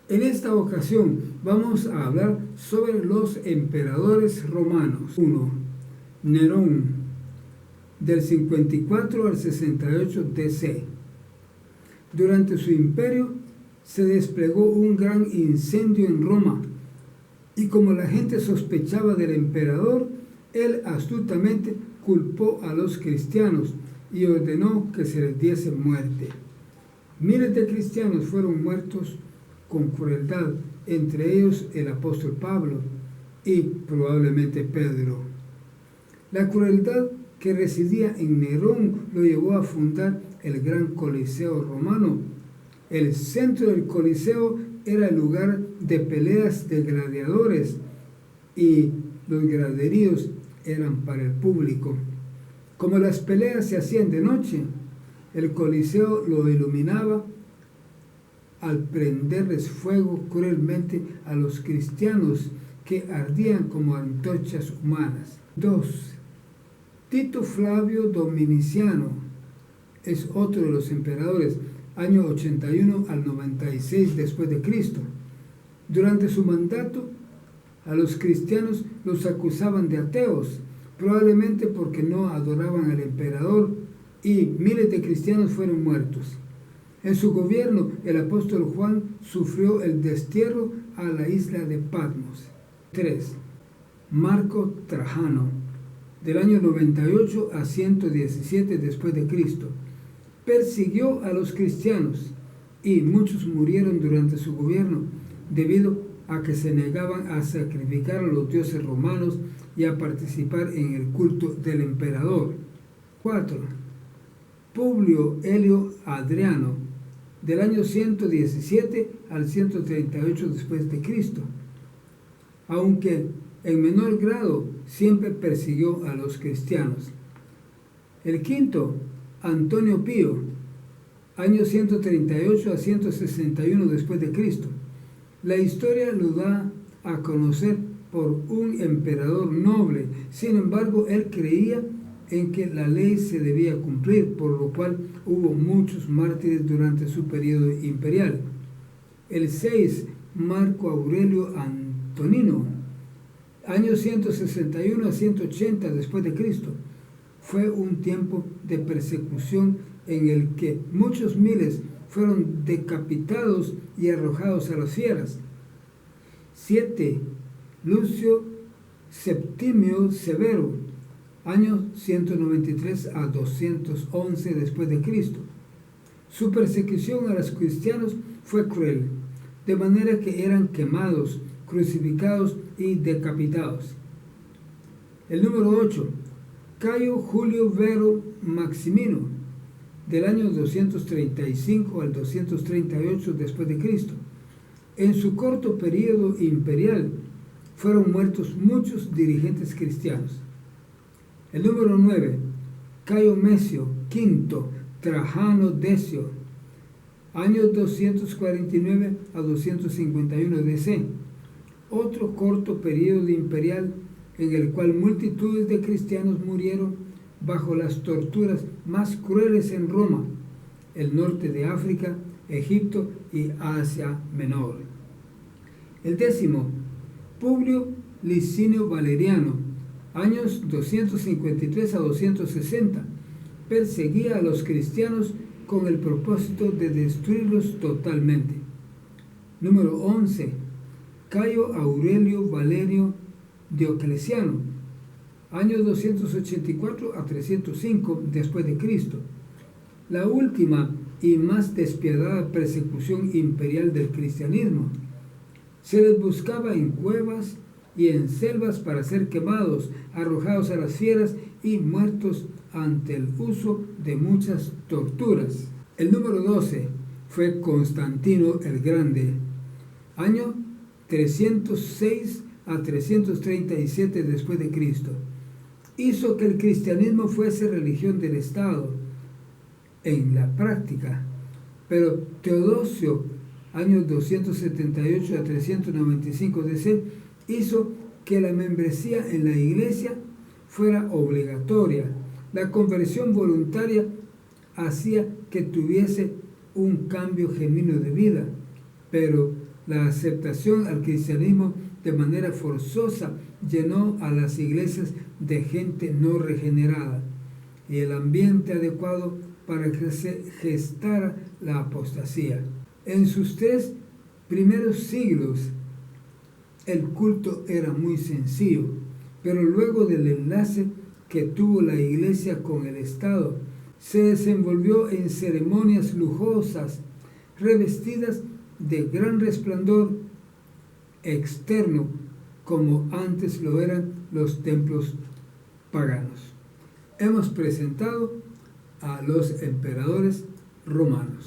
En esta ocasión vamos a hablar sobre los emperadores romanos. 1. Nerón, del 54 al 68 DC. Durante su imperio se desplegó un gran incendio en Roma, y como la gente sospechaba del emperador, él astutamente culpó a los cristianos y ordenó que se les diese muerte. Miles de cristianos fueron muertos con crueldad, entre ellos el apóstol Pablo y probablemente Pedro. La crueldad que residía en Nerón lo llevó a fundar el gran Coliseo romano. El centro del Coliseo era el lugar de peleas de gladiadores y los graderíos eran para el público. Como las peleas se hacían de noche, el Coliseo lo iluminaba al prenderles fuego cruelmente a los cristianos que ardían como antorchas humanas. 2. Tito Flavio Dominiciano es otro de los emperadores, año 81 al 96 después de Cristo. Durante su mandato, a los cristianos los acusaban de ateos, probablemente porque no adoraban al emperador, y miles de cristianos fueron muertos. En su gobierno, el apóstol Juan sufrió el destierro a la isla de Patmos. 3. Marco Trajano, del año 98 a 117 después de Cristo. Persiguió a los cristianos y muchos murieron durante su gobierno debido a que se negaban a sacrificar a los dioses romanos y a participar en el culto del emperador. 4. Publio Helio Adriano, del año 117 al 138 después de Cristo. Aunque en menor grado, siempre persiguió a los cristianos. El quinto, Antonio Pío, año 138 a 161 después de Cristo. La historia lo da a conocer por un emperador noble. Sin embargo, él creía en que la ley se debía cumplir, por lo cual hubo muchos mártires durante su periodo imperial. El 6, Marco Aurelio Antonino, año 161 a 180 después de Cristo. Fue un tiempo de persecución en el que muchos miles fueron decapitados y arrojados a las fieras. 7. Lucio Septimio Severo, años 193 a 211 después de Cristo. Su persecución a los cristianos fue cruel, de manera que eran quemados, crucificados y decapitados. El número 8, Cayo Julio Vero Maximino, del año 235 al 238 después de Cristo. En su corto periodo imperial fueron muertos muchos dirigentes cristianos. El número 9, Cayo Mesio V Trajano Decio, años 249 a 251 DC. Otro corto periodo imperial en el cual multitudes de cristianos murieron bajo las torturas más crueles en Roma, el norte de África, Egipto y Asia Menor. El 10, Publio Licinio Valeriano, años 253 a 260, perseguía a los cristianos con el propósito de destruirlos totalmente. Número 11, Cayo Aurelio Valerio Diocleciano, años 284 a 305 después de Cristo. La última y más despiadada persecución imperial del cristianismo. Se les buscaba en cuevas y en selvas para ser quemados, arrojados a las fieras y muertos ante el uso de muchas torturas. El número 12 fue Constantino el Grande, año 306 a 337 después de Cristo. Hizo que el cristianismo fuese religión del Estado en la práctica, pero Teodosio, años 278 a 395 DC, hizo que la membresía en la iglesia fuera obligatoria. La conversión voluntaria hacía que tuviese un cambio genuino de vida, pero La aceptación al cristianismo de manera forzosa llenó a las iglesias de gente no regenerada y el ambiente adecuado para que se gestara la apostasía. En sus 3 primeros siglos el culto era muy sencillo, pero luego del enlace que tuvo la iglesia con el Estado, se desenvolvió en ceremonias lujosas, revestidas de gran resplandor externo, como antes lo eran los templos paganos. Hemos presentado a los emperadores romanos.